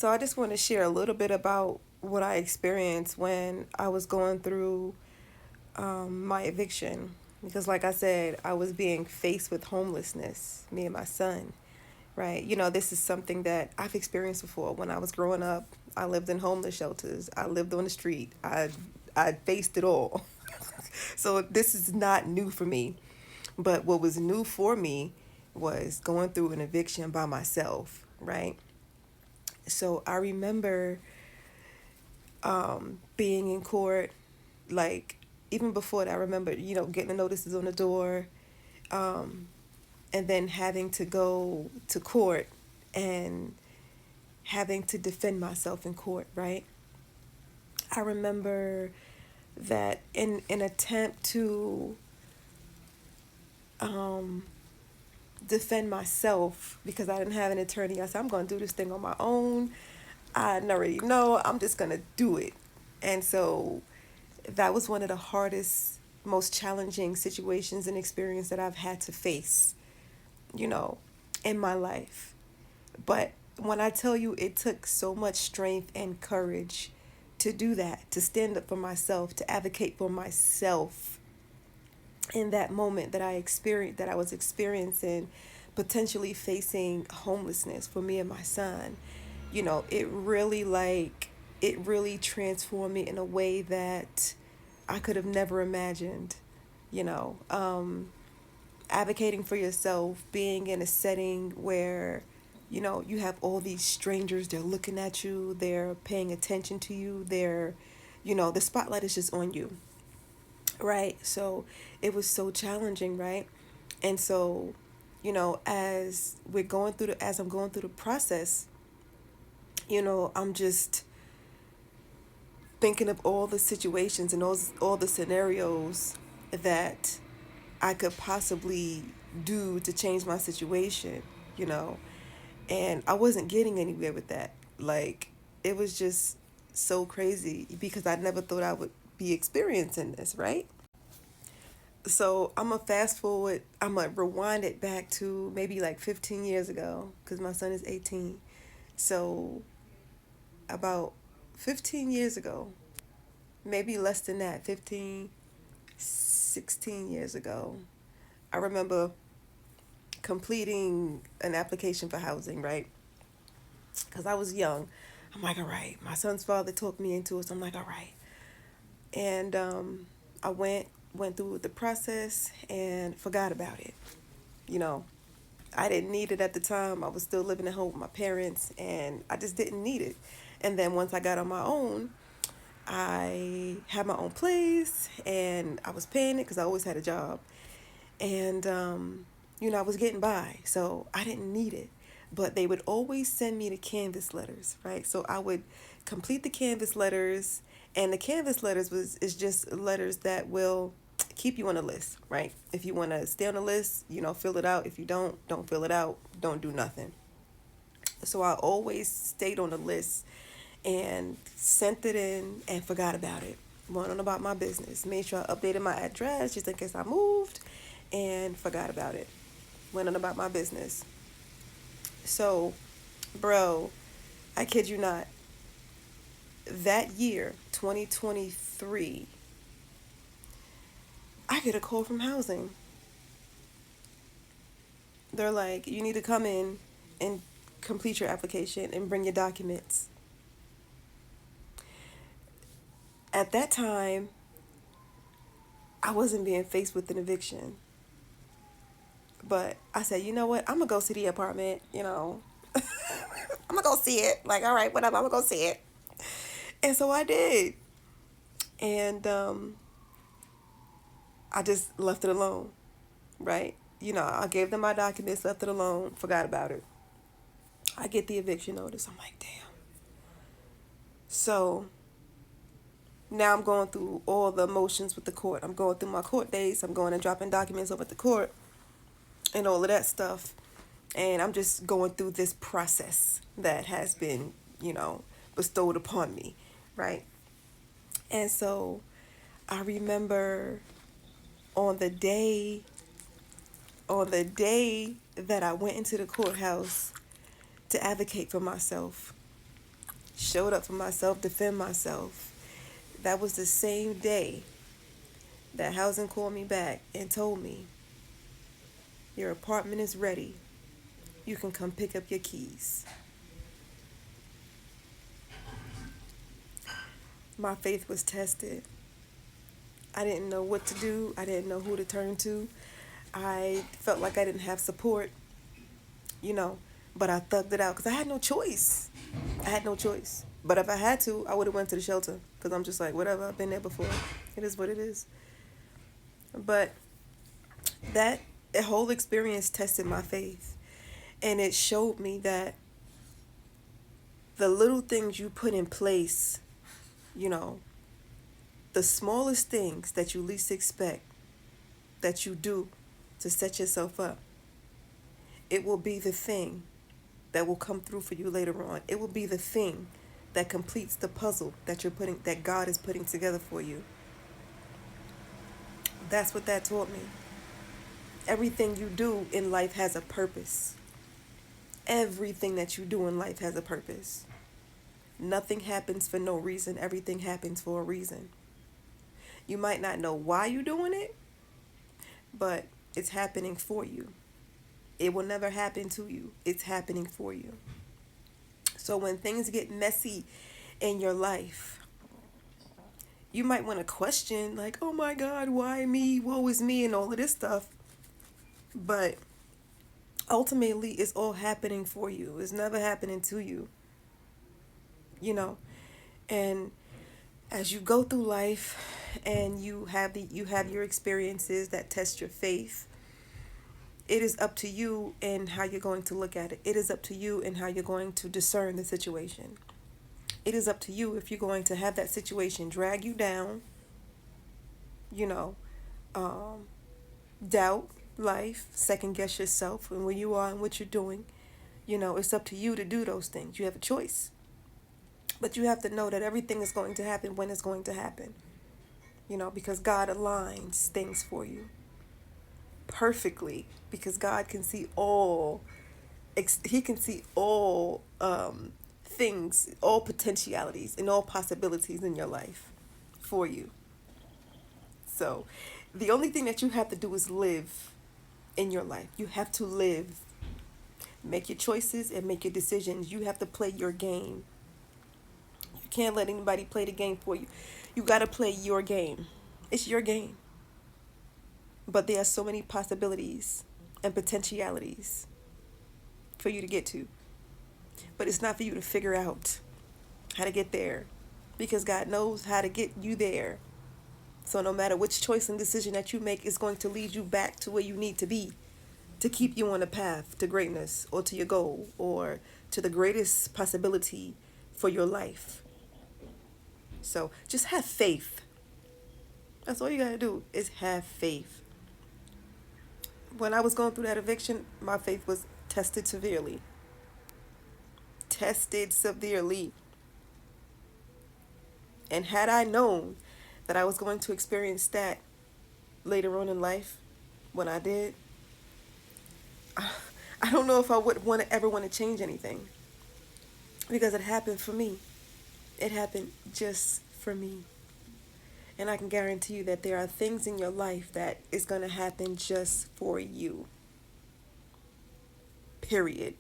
So I just want to share a little bit about what I experienced when I was going through my eviction. Because, like I said, I was being faced with homelessness, me and my son, right? This is something that I've experienced before. When I was growing up, I lived in homeless shelters, I lived on the street, I faced it all. So this is not new for me. But what was new for me was going through an eviction by myself, right? So I remember being in court, like even before that, I remember, getting the notices on the door, and then having to go to court and having to defend myself in court, right? I remember that in an attempt to um, defend myself because I didn't have an attorney, I said, I'm going to do this thing on my own. I already know, I'm just going to do it. And so that was one of the hardest, most challenging situations and experience that I've had to face, you know, in my life. But when I tell you it took so much strength and courage to do that, to stand up for myself, to advocate for myself in that moment that I was experiencing, potentially facing homelessness for me and my son, it really transformed me in a way that I could have never imagined, you know. Advocating for yourself, being in a setting where, you have all these strangers, they're looking at you, they're paying attention to you, the spotlight is just on you, right? So it was so challenging, right? And so, as I'm going through the process, I'm just thinking of all the situations and all the scenarios that I could possibly do to change my situation, you know. And I wasn't getting anywhere with that. Like, it was just so crazy because I never thought I would be experiencing this, right? So I'm gonna rewind it back to maybe like 15 years ago because my son is 18. So, about 15 years ago, maybe less than that, 15, 16 years ago, I remember completing an application for housing, right? Because I was young. I'm like, all right. My son's father talked me into it, so I'm like, all right. And I went through the process and forgot about it. You know, I didn't need it at the time. I was still living at home with my parents, and I just didn't need it. And then once I got on my own, I had my own place, and I was paying it because I always had a job. And I was getting by, so I didn't need it. But they would always send me the canvas letters, right? So I would complete the canvas letters, and the canvas letters is just letters that will keep you on the list, right? If you want to stay on the list, fill it out. If you don't fill it out, don't do nothing. So I always stayed on the list and sent it in and forgot about it. Went on about my business. Made sure I updated my address just in case I moved and forgot about it. Went on about my business. So, bro, I kid you not, that year, 2023, I get a call from housing. They're like, you need to come in and complete your application and bring your documents. At that time, I wasn't being faced with an eviction. But I said, you know what? I'm going to go see the apartment. I'm going to go see it. Like, all right, whatever. I'm going to go see it. And so I did. And I just left it alone, right? I gave them my documents, left it alone, forgot about it. I get the eviction notice. I'm like, damn. So now I'm going through all the emotions with the court. I'm going through my court dates. I'm going and dropping documents over at the court and all of that stuff. And I'm just going through this process that has been, bestowed upon me, right? And so I remember on the day on the day that I went into the courthouse to advocate for myself, showed up for myself, defend myself. That was the same day that housing called me back and told me, your apartment is ready. You can come pick up your keys. My faith was tested. I didn't know what to do. I didn't know who to turn to. I felt like I didn't have support, you know, but I thugged it out because I had no choice. I had no choice. But if I had to, I would have went to the shelter because I'm just like, whatever, I've been there before. It is what it is. But that whole experience tested my faith, and it showed me that the little things you put in place, you know, the smallest things that you least expect that you do to set yourself up, it will be the thing that will come through for you later on. It will be the thing that completes the puzzle that God is putting together for you. That's what that taught me. Everything you do in life has a purpose. Everything that you do in life has a purpose. Nothing happens for no reason. Everything happens for a reason. You might not know why you're doing it, but it's happening for you. It will never happen to you. It's happening for you. So when things get messy in your life, you might want to question, like, oh my God, why me? Woe is me, and all of this stuff. But ultimately, it's all happening for you. It's never happening to you. You know, and as you go through life and you have your experiences that test your faith, it is up to you and how you're going to look at it. It is up to you and how you're going to discern the situation. It is up to you if you're going to have that situation drag you down, you know, doubt life, second guess yourself and where you are and what you're doing. You know, it's up to you to do those things. You have a choice. But you have to know that everything is going to happen when it's going to happen. You know, because God aligns things for you perfectly, because God can see all, he can see all things, all potentialities and all possibilities in your life for you. So the only thing that you have to do is live in your life. You have to live, make your choices and make your decisions. You have to play your game. You can't let anybody play the game for you. You got to play your game. It's your game. But there are so many possibilities and potentialities for you to get to. But it's not for you to figure out how to get there, because God knows how to get you there. So no matter which choice and decision that you make is going to lead you back to where you need to be to keep you on a path to greatness or to your goal or to the greatest possibility for your life. So just have faith. That's all you got to do is have faith. When I was going through that eviction, my faith was tested severely. Tested severely. And had I known that I was going to experience that later on in life, when I did, I don't know if I would ever want to change anything, because it happened for me. It happened just for me. And I can guarantee you that there are things in your life that is going to happen just for you. Period.